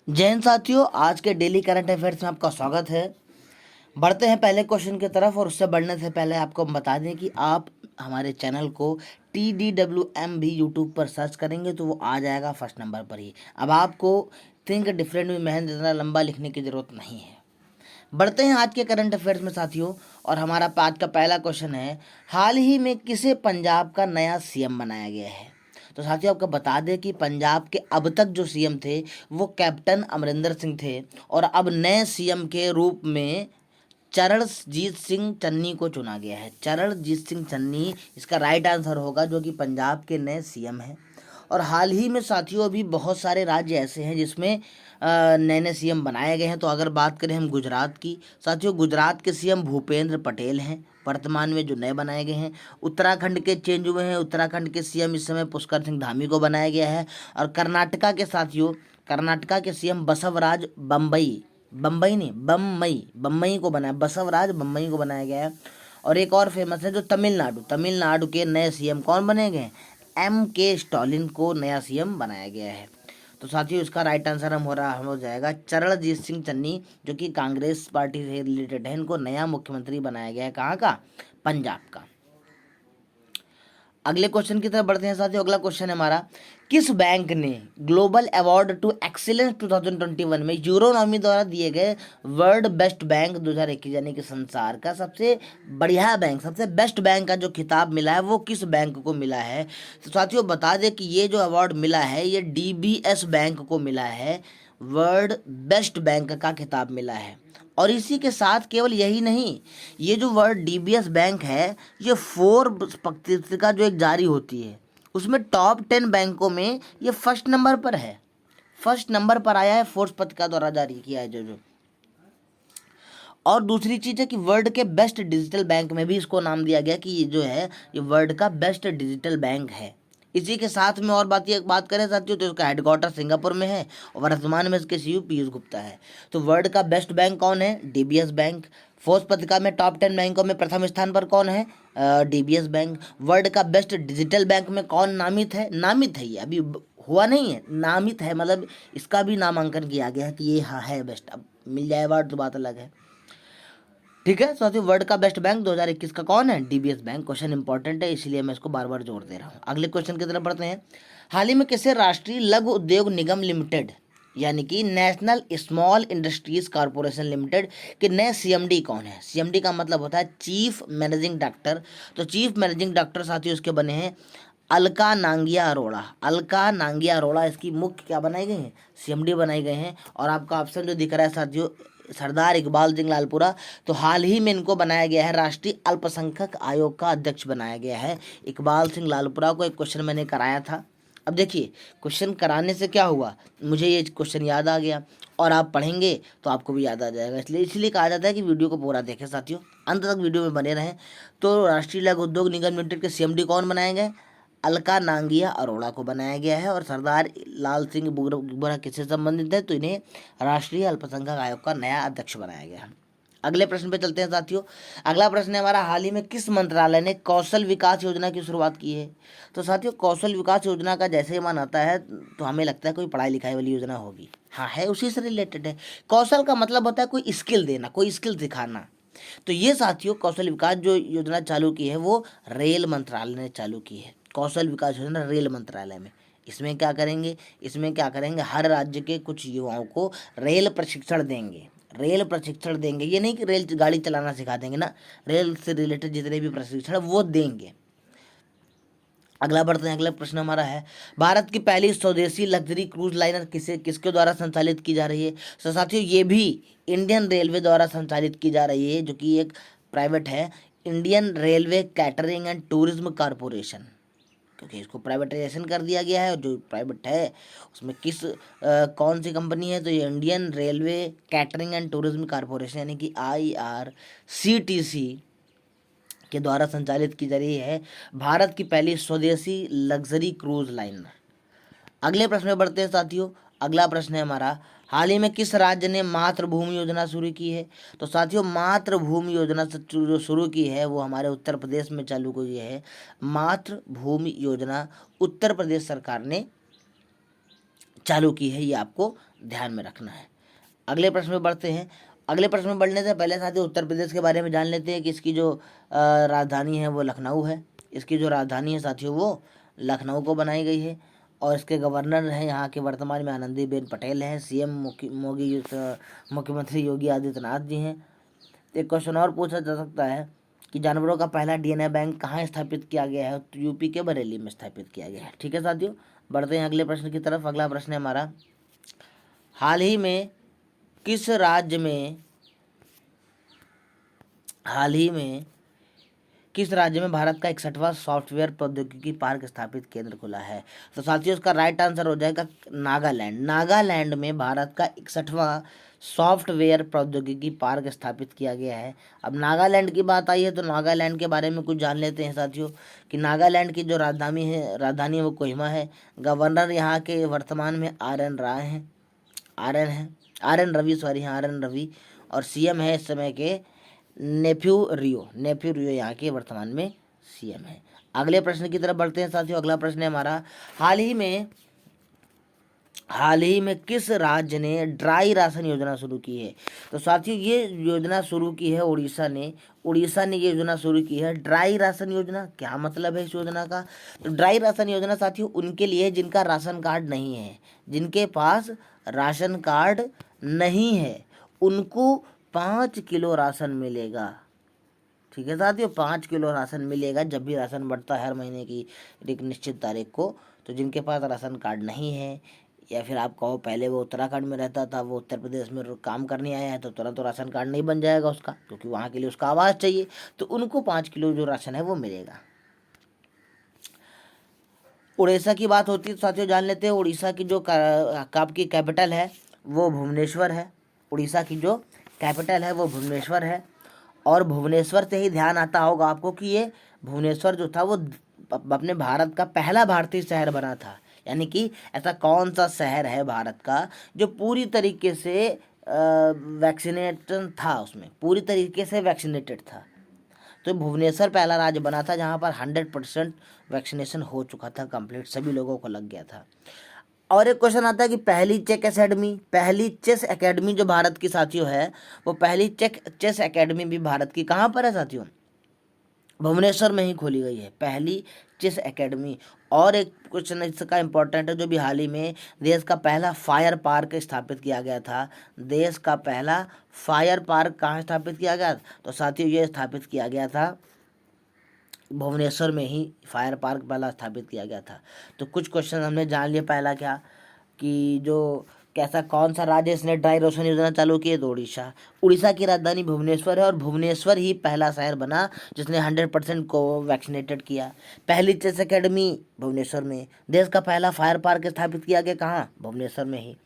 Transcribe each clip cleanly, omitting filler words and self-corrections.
जय हिंद साथियों, आज के डेली करंट अफेयर्स में आपका स्वागत है। बढ़ते हैं पहले क्वेश्चन की तरफ, और उससे बढ़ने से पहले आपको हम बता दें कि आप हमारे चैनल को TDWM भी यूट्यूब पर सर्च करेंगे तो वो आ जाएगा फर्स्ट नंबर पर ही। अब आपको थिंक डिफरेंट में मेहनत इतना लंबा लिखने की ज़रूरत नहीं है। बढ़ते हैं आज के करंट अफेयर्स में साथियों, और हमारा आज का पहला क्वेश्चन है, हाल ही में किसे पंजाब का नया सीएम बनाया गया है? तो साथियों आपको बता दें कि पंजाब के अब तक जो सीएम थे वो कैप्टन अमरिंदर सिंह थे, और अब नए सीएम के रूप में चरणजीत सिंह चन्नी को चुना गया है। चरणजीत सिंह चन्नी इसका राइट आंसर होगा, जो कि पंजाब के नए सीएम हैं। और हाल ही में साथियों अभी बहुत सारे राज्य ऐसे हैं जिसमें नए नए सीएम बनाए गए हैं। तो अगर बात करें हम गुजरात की, साथियों गुजरात के सीएम भूपेंद्र पटेल हैं वर्तमान में जो नए बनाए गए हैं। उत्तराखंड के चेंज हुए हैं, उत्तराखंड के सीएम इस समय पुष्कर सिंह धामी को बनाया गया है। और कर्नाटका के साथियों, कर्नाटका के सीएम बसवराज बम्बई बम्बई नहीं बम्बई बम्बई को बनाया, बसवराज बम्बई को बनाया गया है। और एक और फेमस है जो तमिलनाडु, तमिलनाडु के नए सीएम कौन बने गए? MK स्टालिन को नया सीएम बनाया गया है। तो साथियों इसका राइट आंसर हम हो जाएगा चरणजीत सिंह चन्नी, जो कि कांग्रेस पार्टी से रिलेटेड है। इनको नया मुख्यमंत्री बनाया गया है। कहाँ का? पंजाब का। अगले क्वेश्चन की तरफ बढ़ते हैं साथियों। अगला क्वेश्चन है हमारा, किस बैंक ने ग्लोबल अवार्ड टू एक्सीलेंस 2021 में यूरोनॉमी द्वारा दिए गए वर्ल्ड बेस्ट बैंक 2021 यानी कि संसार का सबसे बढ़िया बैंक, सबसे बेस्ट बैंक का जो खिताब मिला है वो किस बैंक को मिला है? तो साथियों बता दें कि ये जो अवार्ड मिला है ये DBS बैंक को मिला है। वर्ल्ड बेस्ट बैंक का खिताब मिला है। और इसी के साथ केवल यही नहीं, ये जो वर्ल्ड DBS बैंक है ये फोर्ब्स पत्रिका जो एक जारी होती है उसमें टॉप 10 बैंकों में ये फर्स्ट नंबर पर है। फर्स्ट नंबर पर आया है, फोर्ब्स पत्रिका द्वारा जारी किया है जो। और दूसरी चीज़ है कि वर्ल्ड के बेस्ट डिजिटल बैंक में भी इसको नाम दिया गया कि ये जो है ये वर्ल्ड का बेस्ट डिजिटल बैंक है। इसी के साथ में और बात करें साथियों तो इसका हेडक्वार्टर सिंगापुर में है और वर्तमान में इसके CEO पीयूष गुप्ता है। तो वर्ल्ड का बेस्ट बैंक कौन है? DBS bank. फोर्ब्स पत्रिका में टॉप 10 बैंकों में प्रथम स्थान पर कौन है? DBS bank. वर्ल्ड का बेस्ट डिजिटल बैंक में कौन नामित है? नामित है, ये अभी हुआ नहीं है, नामित है, मतलब इसका भी नामांकन किया गया है कि ये हाँ है बेस्ट। अब मिल जाए अवार्ड तो बात अलग है। ठीक है साथियों, वर्ल्ड का बेस्ट बैंक 2021 का कौन है? DBS bank. क्वेश्चन इंपॉर्टेंट है इसलिए मैं इसको बार बार जोर दे रहा हूँ। अगले क्वेश्चन की तरफ बढ़ते हैं। हाल ही में किसे राष्ट्रीय लघु उद्योग निगम लिमिटेड यानी कि national small industries corporation limited के नए CMD कौन है? CMD का मतलब होता है चीफ मैनेजिंग डायरेक्टर। तो चीफ मैनेजिंग डायरेक्टर साथियों इसके बने हैं अलका नांगिया अरोड़ा। अलका नांगिया अरोड़ा इसकी मुख्य क्या बनाई गई है? CMD बनाई गए हैं। और आपका ऑप्शन जो दिख रहा है साथियों सरदार इकबाल सिंह लालपुरा, तो हाल ही में इनको बनाया गया है राष्ट्रीय अल्पसंख्यक आयोग का अध्यक्ष बनाया गया है इकबाल सिंह लालपुरा को। एक क्वेश्चन मैंने कराया था। अब देखिए क्वेश्चन कराने से क्या हुआ, मुझे ये क्वेश्चन याद आ गया और आप पढ़ेंगे तो आपको भी याद आ जाएगा। इसलिए कहा जाता है कि वीडियो को पूरा देखें साथियों, अंत तक वीडियो में बने रहें। तो राष्ट्रीय लघु उद्योग निगम लिमिटेड के CMD कौन बनाए गए? अलका नांगिया अरोड़ा को बनाया गया है। और सरदार लाल सिंह बुरा किससे संबंधित है? तो इन्हें राष्ट्रीय अल्पसंख्यक आयोग का नया अध्यक्ष बनाया गया है। अगले प्रश्न पे चलते हैं साथियों। अगला प्रश्न है हमारा, हाल ही में किस मंत्रालय ने कौशल विकास योजना की शुरुआत की है? तो साथियों कौशल विकास योजना का जैसे ही मन आता है तो हमें लगता है कोई पढ़ाई लिखाई वाली योजना होगी। हाँ है, उसी से रिलेटेड है। कौशल का मतलब होता है कोई स्किल देना, कोई स्किल सिखाना। तो ये साथियों कौशल विकास जो योजना चालू की है वो रेल मंत्रालय ने चालू की है। कौशल विकास योजना रेल मंत्रालय में। इसमें क्या करेंगे? इसमें क्या करेंगे, हर राज्य के कुछ युवाओं को रेल प्रशिक्षण देंगे। रेल प्रशिक्षण देंगे, ये नहीं कि रेल गाड़ी चलाना सिखा देंगे ना, रेल से रिलेटेड जितने भी प्रशिक्षण वो देंगे। अगला बढ़ते हैं। अगला प्रश्न हमारा है, भारत की पहली स्वदेशी लग्जरी क्रूज लाइनर किसके द्वारा संचालित की जा रही है? तो साथियों ये भी इंडियन रेलवे द्वारा संचालित की जा रही है, जो कि एक प्राइवेट है, Indian railway catering and tourism corporation. क्योंकि इसको प्राइवेटाइजेशन कर दिया गया है और जो प्राइवेट है उसमें कौन सी कंपनी है? तो ये Indian railway catering and tourism corporation यानी कि IRCTC के द्वारा संचालित की जा रही है भारत की पहली स्वदेशी लग्जरी क्रूज लाइनर। अगले प्रश्न में बढ़ते हैं साथियों। अगला प्रश्न है हमारा, हाल ही में किस राज्य ने मातृभूमि योजना शुरू की है? तो साथियों मातृभूमि योजना जो शुरू की है वो हमारे उत्तर प्रदेश में चालू हुई है। मातृभूमि योजना उत्तर प्रदेश सरकार ने चालू की है, ये आपको ध्यान में रखना है। अगले प्रश्न में बढ़ते हैं। अगले प्रश्न में बढ़ने से पहले साथियों उत्तर प्रदेश के बारे में जान लेते हैं कि इसकी जो राजधानी है वो लखनऊ है। इसकी जो राजधानी है साथियों वो लखनऊ को बनाई गई है, और इसके गवर्नर हैं यहाँ के वर्तमान में आनंदीबेन पटेल हैं। सीएम मुख्यमंत्री योगी आदित्यनाथ जी हैं। एक क्वेश्चन और पूछा जा सकता है कि जानवरों का पहला डीएनए बैंक कहाँ स्थापित किया गया है, तो यूपी के बरेली में स्थापित किया गया है। ठीक है साथियों, बढ़ते हैं अगले प्रश्न की तरफ। अगला प्रश्न है हमारा, हाल ही में किस राज्य में भारत का 61वां सॉफ्टवेयर प्रौद्योगिकी पार्क स्थापित केंद्र खुला है? तो साथियों इसका राइट आंसर हो जाएगा नागालैंड। नागालैंड में भारत का 61वां सॉफ्टवेयर प्रौद्योगिकी पार्क स्थापित किया गया है। अब नागालैंड की बात आई है तो नागालैंड के बारे में कुछ जान लेते हैं साथियों कि नागालैंड की जो राजधानी है वो कोहिमा है। गवर्नर यहाँ के वर्तमान में आर एन रवि, और सीएम है इस समय के नेफ्यू रियो यहाँ के वर्तमान में सीएम है। अगले प्रश्न की तरफ बढ़ते हैं साथियों। अगला प्रश्न है हमारा, हाल ही में किस राज्य ने ड्राई राशन योजना शुरू की है? तो साथियों ये योजना शुरू की है उड़ीसा ने ये योजना शुरू की है। ड्राई राशन योजना, क्या मतलब है इस योजना का? तो ड्राई राशन योजना साथियों उनके लिए जिनका राशन कार्ड नहीं है, जिनके पास राशन कार्ड नहीं है, उनको 5 किलो राशन मिलेगा। ठीक है साथियों, 5 किलो राशन मिलेगा जब भी राशन बढ़ता है हर महीने की एक निश्चित तारीख को। तो जिनके पास राशन कार्ड नहीं है, या फिर आप कहो पहले वो उत्तराखंड में रहता था, वो उत्तर प्रदेश में काम करने आया है, तो तुरंत तो राशन कार्ड नहीं बन जाएगा उसका, क्योंकि वहाँ के लिए उसका आवास चाहिए। तो उनको 5 किलो जो राशन है वो मिलेगा। उड़ीसा की बात होती है तो साथियों जान लेते हैं उड़ीसा की जो आपकी कैपिटल है वो भुवनेश्वर है। उड़ीसा की जो कैपिटल है वो भुवनेश्वर है, और भुवनेश्वर से ही ध्यान आता होगा आपको कि ये भुवनेश्वर जो था वो अपने भारत का पहला भारतीय शहर बना था। यानी कि ऐसा कौन सा शहर है भारत का जो पूरी तरीके से वैक्सीनेशन था, उसमें पूरी तरीके से वैक्सीनेटेड था। तो भुवनेश्वर पहला राज्य बना था जहाँ पर 100% वैक्सीनेशन हो चुका था, कंप्लीट सभी लोगों को लग गया था। और एक क्वेश्चन आता है कि पहली चेस एकेडमी जो भारत की साथियों है, वो पहली चेस एकेडमी भी भारत की कहाँ पर है साथियों? भुवनेश्वर में ही खोली गई है पहली चेस एकेडमी। और एक क्वेश्चन इसका इम्पोर्टेंट है, जो भी हाल ही में देश का पहला फायर पार्क स्थापित किया गया था। देश का पहला फायर पार्क कहाँ स्थापित किया गया? तो साथियों ये स्थापित किया गया था भुवनेश्वर में ही, फायर पार्क पहला स्थापित किया गया था। तो कुछ क्वेश्चन हमने जान लिए। पहला क्या कि जो कैसा कौन सा राज्य इसने ड्राई राशन योजना चालू की है? तो उड़ीसा की राजधानी भुवनेश्वर है, और भुवनेश्वर ही पहला शहर बना जिसने 100% को वैक्सीनेटेड किया। पहली चेस एकेडमी भुवनेश्वर में। देश का पहला फायर पार्क स्थापित किया गया कहाँ? भुवनेश्वर में ही।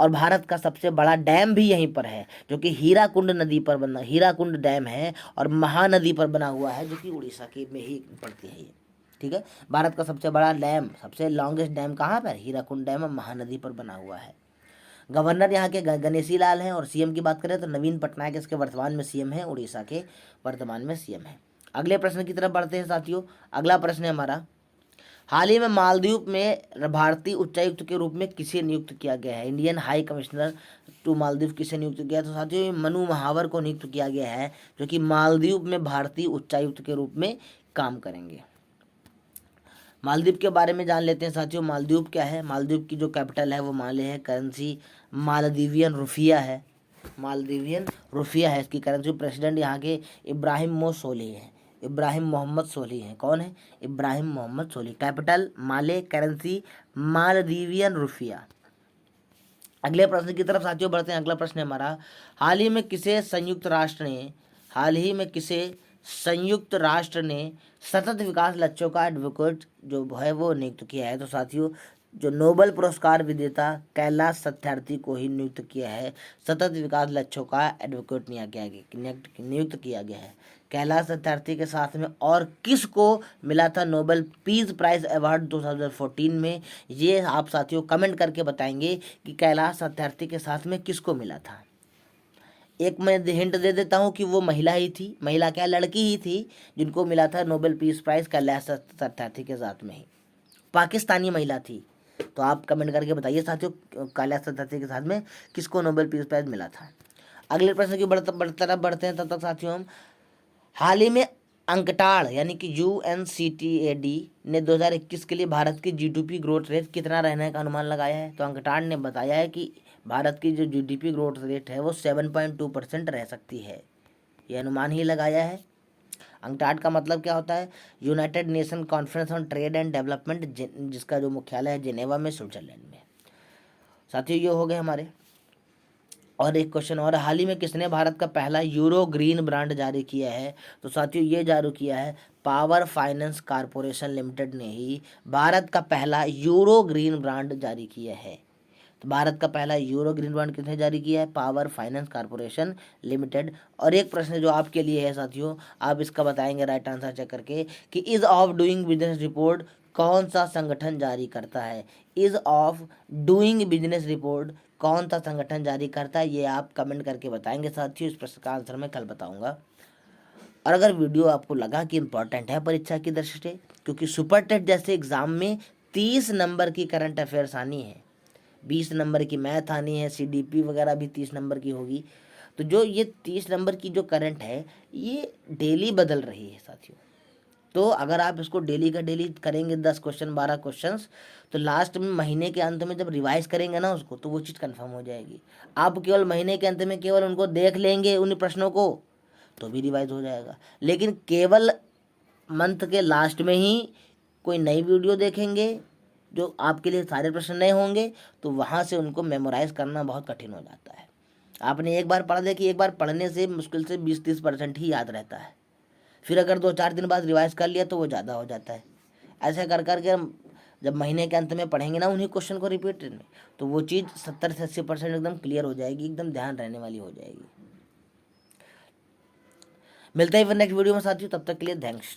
और भारत का सबसे बड़ा डैम भी यहीं पर है, जो कि हीराकुंड डैम है, और महानदी पर बना हुआ है, जो कि उड़ीसा की में ही पड़ती है ये। ठीक है, भारत का सबसे बड़ा डैम, सबसे लॉन्गेस्ट डैम कहाँ पर? हीराकुंड डैम और महानदी पर बना हुआ है। गवर्नर यहाँ के गणेशी लाल हैं, और सीएम की बात करें तो नवीन पटनायक इसके वर्तमान में सीएम है, उड़ीसा के वर्तमान में सीएम है। अगले प्रश्न की तरफ बढ़ते हैं साथियों। अगला प्रश्न है हमारा, हाल ही में मालदीव में भारतीय उच्चायुक्त के रूप में किसे नियुक्त किया गया है? Indian high commissioner to Maldives किसे नियुक्त किया? तो साथियों मनु महावर को नियुक्त किया गया है, जो कि मालदीव में भारतीय उच्चायुक्त के रूप में काम करेंगे। मालदीव के बारे में जान लेते हैं साथियों। मालदीव क्या है? मालदीव की जो कैपिटल है वो माले है, करेंसी मालदीवियन रुफिया है। इसकी करेंसी। प्रेसिडेंट यहाँ के इब्राहिम मोहम्मद सोली हैं। कौन है? इब्राहिम मोहम्मद सोली। कैपिटल माले, करेंसी मालदीवियन रुफिया। अगले प्रश्न की तरफ साथियों बढ़ते हैं। अगला प्रश्न है हमारा, हाल ही में किसे संयुक्त राष्ट्र ने सतत विकास लक्ष्यों का एडवोकेट जो है वो नियुक्त किया है? तो साथियों जो नोबेल पुरस्कार विजेता कैलाश सत्यार्थी को ही नियुक्त किया है, सतत विकास लक्ष्यों का एडवोकेट नियुक्त किया गया है। कैलाश सत्यार्थी के साथ में और किसको मिला था नोबेल पीस प्राइज अवार्ड 2014 में? ये आप साथियों कमेंट करके बताएंगे कि कैलाश सत्यार्थी के साथ में किसको मिला था। एक मैं हिंट दे देता हूँ कि वो महिला ही थी, लड़की ही थी जिनको मिला था Nobel peace prize Kailash Satyarthi के साथ में ही। पाकिस्तानी महिला थी, तो आप कमेंट करके बताइए साथियों, कैलाश सत्यार्थी के साथ में किसको नोबेल पीस प्राइज मिला था। अगले प्रश्न की तरफ बढ़ते हैं, तब तक साथियों हम हाल ही में अंकटाड यानी कि UNCTAD ने 2021 के लिए भारत की GDP ग्रोथ रेट कितना रहने का अनुमान लगाया है। तो अंकटाड ने बताया है कि भारत की जो GDP ग्रोथ रेट है वो 7.2% रह सकती है, ये अनुमान ही लगाया है। अंकटाड का मतलब क्या होता है, United nation conference on trade and development, जिसका जो मुख्यालय है जिनेवा में, स्विट्जरलैंड में। साथियों ये हो गए हमारे। और एक क्वेश्चन और, हाल ही में किसने भारत का पहला यूरो ग्रीन ब्रांड जारी किया है। तो साथियों ये जारी किया है पावर फाइनेंस कॉरपोरेशन लिमिटेड ने ही भारत का पहला यूरो ग्रीन ब्रांड जारी किया है। तो भारत का पहला यूरो ग्रीन ब्रांड किसने जारी किया है, पावर फाइनेंस कॉरपोरेशन लिमिटेड। और एक प्रश्न जो आपके लिए है साथियों, आप इसका बताएंगे राइट आंसर चेक करके कि is of doing business report कौन सा संगठन जारी करता है। Is of doing business report कौन सा संगठन जारी करता है, ये आप कमेंट करके बताएंगे साथियों। इस प्रश्न का आंसर मैं कल बताऊंगा। और अगर वीडियो आपको लगा कि इम्पोर्टेंट है परीक्षा की दृष्टि से, क्योंकि सुपर टेट जैसे एग्जाम में 30 नंबर की करंट अफेयर्स आनी है, 20 नंबर की मैथ आनी है, CDP वगैरह भी 30 नंबर की होगी। तो जो ये 30 नंबर की जो करंट है ये डेली बदल रही है साथियों। तो अगर आप इसको डेली का डेली करेंगे 10 क्वेश्चन 12 क्वेश्चंस, तो लास्ट में महीने के अंत में जब रिवाइज करेंगे ना उसको, तो वो चीज़ कंफर्म हो जाएगी। आप केवल महीने के अंत में केवल उनको देख लेंगे उन प्रश्नों को, तो भी रिवाइज हो जाएगा। लेकिन केवल मंथ के लास्ट में ही कोई नई वीडियो देखेंगे जो आपके लिए सारे प्रश्न नए होंगे, तो वहाँ से उनको मेमोराइज करना बहुत कठिन हो जाता है। आपने एक बार पढ़ लिया कि एक बार पढ़ने से मुश्किल से 20-30% ही याद रहता है, फिर अगर 2-4 दिन बाद रिवाइज कर लिया तो वो ज़्यादा हो जाता है। ऐसे कर करके हम जब महीने के अंत में पढ़ेंगे ना उन्हीं क्वेश्चन को रिपीट में, तो वो चीज़ 70 से 80% एकदम क्लियर हो जाएगी, एकदम ध्यान रहने वाली हो जाएगी। मिलते हैं फिर नेक्स्ट वीडियो में साथियों, तब तक के लिए थैंक्स।